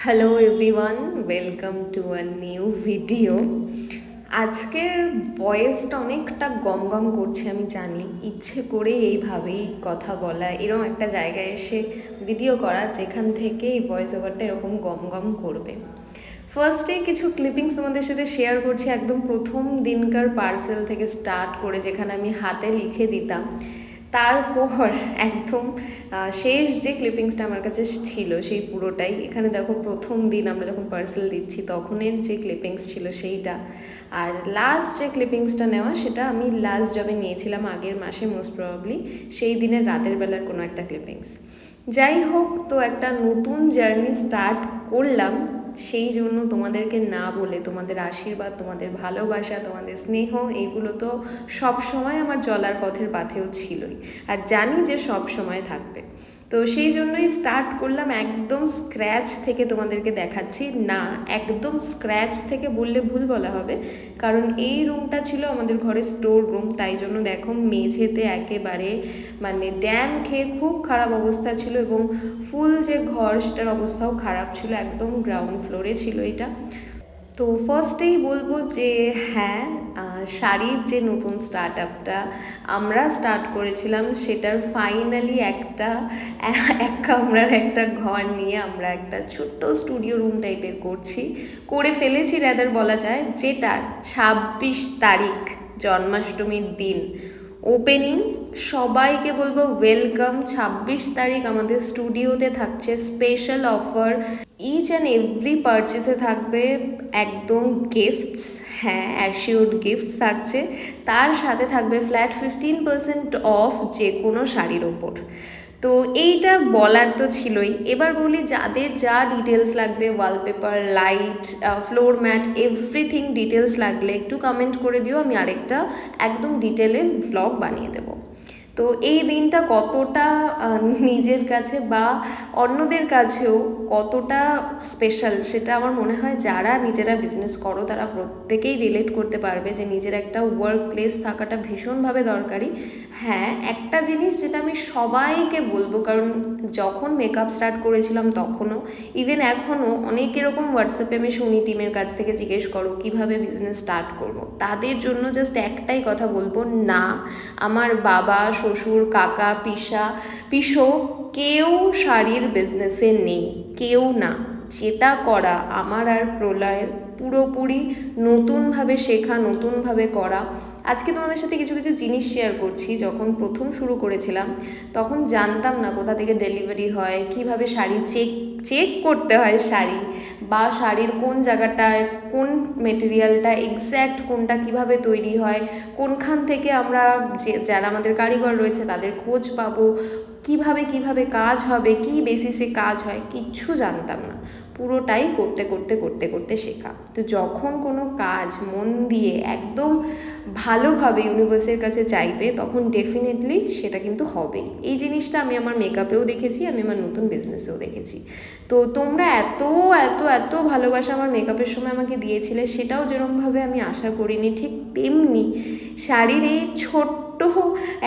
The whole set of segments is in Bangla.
Hello everyone, welcome to a new video. আজকের ভয়েসটা অনেকটা গম গম করছে, আমি জানি। ইচ্ছে করে এইভাবেই কথা বলা, এরকম একটা জায়গায় এসে ভিডিও করা যেখান থেকে এই ভয়েস ওভারটা এরকম গম গম করবে। ফার্স্টে কিছু ক্লিপিংস তোমাদের সাথে শেয়ার করছি, একদম প্রথম দিনকার পার্সেল থেকে স্টার্ট করে, যেখানে আমি হাতে লিখে দিতাম। তারপর একদম শেষ যে ক্লিপিংসটা আমার কাছে ছিল সেই পুরোটাই। এখানে দেখো প্রথম দিন আমরা যখন পার্সেল দিচ্ছি তখনের যে ক্লিপিংস ছিল সেইটা। আর লাস্ট যে ক্লিপিংসটা নেওয়া সেটা আমি লাস্ট জবে নিয়েছিলাম আগের মাসে, মোস্ট প্রবাবলি সেই দিনের রাতের বেলার কোনো একটা ক্লিপিংস। যাই হোক, তো একটা নতুন জার্নি স্টার্ট করলাম। সেই জন্য তোমাদেরকে না বলে, তোমাদের আশীর্বাদ, তোমাদের ভালোবাসা, তোমাদের স্নেহ, এইগুলো তো সব সময় আমার চলার পথের পাথেও ছিলই, আর জানি যে সব সময় থাকবে। তো সেই জন্যই স্টার্ট করলাম একদম স্ক্র্যাচ থেকে তোমাদেরকে দেখাচ্ছি। না, একদম স্ক্র্যাচ থেকে বললে ভুল বলা হবে, কারণ এই রুমটা ছিল আমাদের ঘরে স্টোর রুম। তাই জন্য দেখো মেঝেতে একেবারে মানে ড্যাম খেয়ে খুব খারাপ অবস্থা ছিল, এবং ফুল যে ঘর সেটার অবস্থাও খারাপ ছিল, একদম গ্রাউন্ড ফ্লোরে ছিল এটা। তো ফার্স্টেই বলবো যে হ্যাঁ, শাড়ির যে নতুন স্টার্ট আপটা আমরা স্টার্ট করেছিলাম সেটার ফাইনালি একটা এক কামরার একটা ঘর নিয়ে আমরা একটা ছোট্ট স্টুডিও রুম টাইপের করে ফেলেছি রাদার বলা যায়, যেটা 26 তারিখ জন্মাষ্টমীর দিন ওপেনিং। সবাইকে বলবো ওয়েলকাম। 26 তারিখ আমাদের স্টুডিওতে থাকছে special offer. Each and every পারচেসে থাকবে একদম গিফটস, হ্যাঁ অ্যাসিওর্ড গিফটস থাকছে। তার সাথে থাকবে ফ্ল্যাট 15% অফ যে কোনো শাড়ির ওপর। তো এইটা বলার তো ছিলই। এবার বলি যাদের যা ডিটেলস লাগবে, wallpaper, light, floor mat, everything details লাগলে একটু কমেন্ট করে দিও, আমি আরেকটা একদম ডিটেলে ভ্লগ বানিয়ে দেবো। তো এই দিনটা কতটা নিজের কাছে বা অন্যদের কাছেও কতটা স্পেশাল সেটা আমার মনে হয় যারা নিজেরা বিজনেস করো তারা প্রত্যেকেই রিলেট করতে পারবে, যে নিজের একটা ওয়ার্ক প্লেস থাকাটা ভীষণভাবে দরকারি। হ্যাঁ, একটা জিনিস যেটা আমি সবাইকে বলবো, কারণ যখন মেকআপ স্টার্ট করেছিলাম তখনও, ইভেন এখনও অনেক এরকম হোয়াটসঅ্যাপে আমি শুনি টিমের কাছ থেকে জিজ্ঞেস করো কীভাবে বিজনেস স্টার্ট করবো, তাদের জন্য জাস্ট একটাই কথা বলবো, না আমার বাবা, শ্বশুর, কাকা, পিসো কেউ শাড়ির বিজনেসে নেই, কেউ না। যেটা করা আমার আর প্রলয়ের পুরোপুরি নতুনভাবে শেখা, নতুনভাবে করা। আজকে তোমাদের সাথে কিছু কিছু জিনিস শেয়ার করছি। যখন প্রথম শুরু করেছিলাম তখন জানতাম না কোথা থেকে ডেলিভারি হয়, কিভাবে শাড়ি চেক করতে হয় শাড়ি, বা শাড়ির কোন জায়গাটায় কোন মেটেরিয়ালটা এক্স্যাক্ট কোনটা কিভাবে তৈরি হয়, কোনখান থেকে আমরা যারা আমাদের কারিগর রয়েছে তাদের খোঁজ পাবো, কিভাবে কাজ হবে, কি বেসিসে কাজ হয়, কিচ্ছু জানতাম না। পুরোটাই করতে করতে করতে করতে শেখা। তো যখন কোনো কাজ মন দিয়ে একদম ভালোভাবে ইউনিভার্সের কাছে চাইবে তখন ডেফিনেটলি সেটা কিন্তু হবেই। এই জিনিসটা আমি আমার মেকআপেও দেখেছি, আমি আমার নতুন বিজনেসেও দেখেছি। তো তোমরা এত এত এত ভালোবাসা আমার মেকআপের সময় আমাকে দিয়েছিলে, সেটাও যেরকমভাবে আমি আশা করিনি, ঠিক তেমনি শাড়ির এই ছোট্ট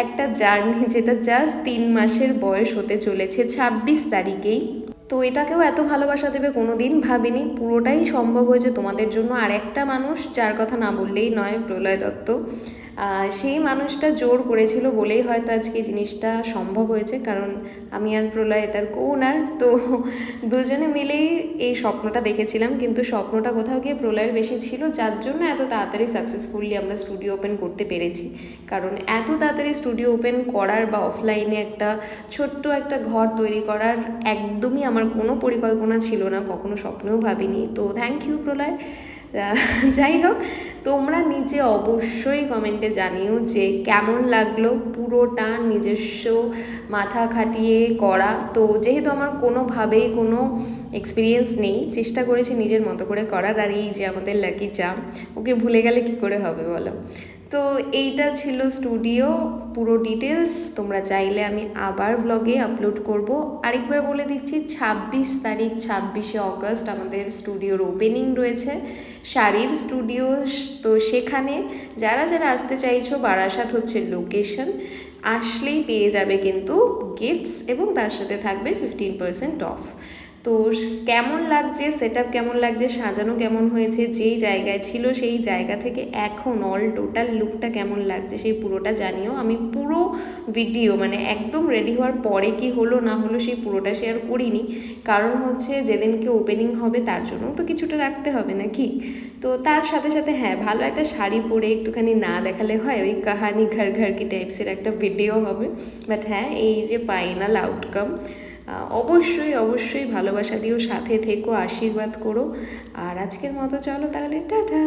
একটা জার্নি, যেটা জাস্ট 3 মাসের বয়স হতে চলেছে 26 তারিখেই, তো এটাকেও এত ভালোবাসা দেবে কোনো দিন ভাবিনি। পুরোটাই সম্ভব হয়েছে তোমাদের জন্য। আর একটা মানুষ যার কথা না বললেই নয়, প্রলয় দত্ত। সেই মানুষটা জোর করেছিল বলেই হয়তো আজকে এই জিনিসটা সম্ভব হয়েছে, কারণ আমি আর প্রলয় এটার কোনার। তো দুজনে মিলেই এই স্বপ্নটা দেখেছিলাম, কিন্তু স্বপ্নটা কোথাও গিয়ে প্রলয়ের বেশি ছিল, যার জন্য এত তাড়াতাড়ি সাকসেসফুলি আমরা স্টুডিও ওপেন করতে পেরেছি। কারণ এত তাড়াতাড়ি স্টুডিও ওপেন করার বা অফলাইনে একটা ছোট্ট একটা ঘর তৈরি করার একদমই আমার কোনো পরিকল্পনা ছিল না, কখনো স্বপ্নেও ভাবিনি। তো থ্যাংক ইউ প্রলয়। যাই হোক, তোমরা নিজে অবশ্যই কমেন্টে জানিও যে কেমন লাগলো পুরোটা নিজস্ব মাথা খাটিয়ে করা। তো যেহেতু আমার কোনোভাবেই কোনো এক্সপিরিয়েন্স নেই, চেষ্টা করেছি নিজের মতো করে করার। আর এই যে আমাদের লাকি চাম, ওকে ভুলে গেলে কি করে হবে বলো। তো এইটা ছিল স্টুডিও পুরো ডিটেলস। তোমরা চাইলে আমি আবার ব্লগে আপলোড করব। আরেকবার বলে দিচ্ছি, 26 তারিখ 26শে অগস্ট আমাদের স্টুডিওর ওপেনিং রয়েছে, শাড়ির স্টুডিও। তো সেখানে যারা যারা আসতে চাইছো, বারাসাত হচ্ছে লোকেশন, আসলেই পেয়ে যাবে কিন্তু গিফটস, এবং তার সাথে থাকবে 15% অফ। তো কেমন লাগছে, সেট আপ কেমন লাগছে, সাজানো কেমন হয়েছে, যেই জায়গায় ছিল সেই জায়গা থেকে এখন অল টোটাল লুকটা কেমন লাগছে সেই পুরোটা জানিও। আমি পুরো ভিডিও মানে একদম রেডি হওয়ার পরে কি হলো না হলো সেই পুরোটা শেয়ার করিনি, কারণ হচ্ছে যেদিনকে ওপেনিং হবে তার জন্য তো কিছুটা রাখতে হবে নাকি। তো তার সাথে সাথে হ্যাঁ, ভালো একটা শাড়ি পরে একটুখানি না দেখালে হয়, ওই কাহানি ঘর ঘর কি টাইপসের একটা ভিডিও হবে। বাট হ্যাঁ, এই যে ফাইনাল আউটকাম, অবশ্যই অবশ্যই ভালোবাসা দিও, সাথে থেকো, আশীর্বাদ করো। আর আজকের মতো চলো তাহলে, টাটা।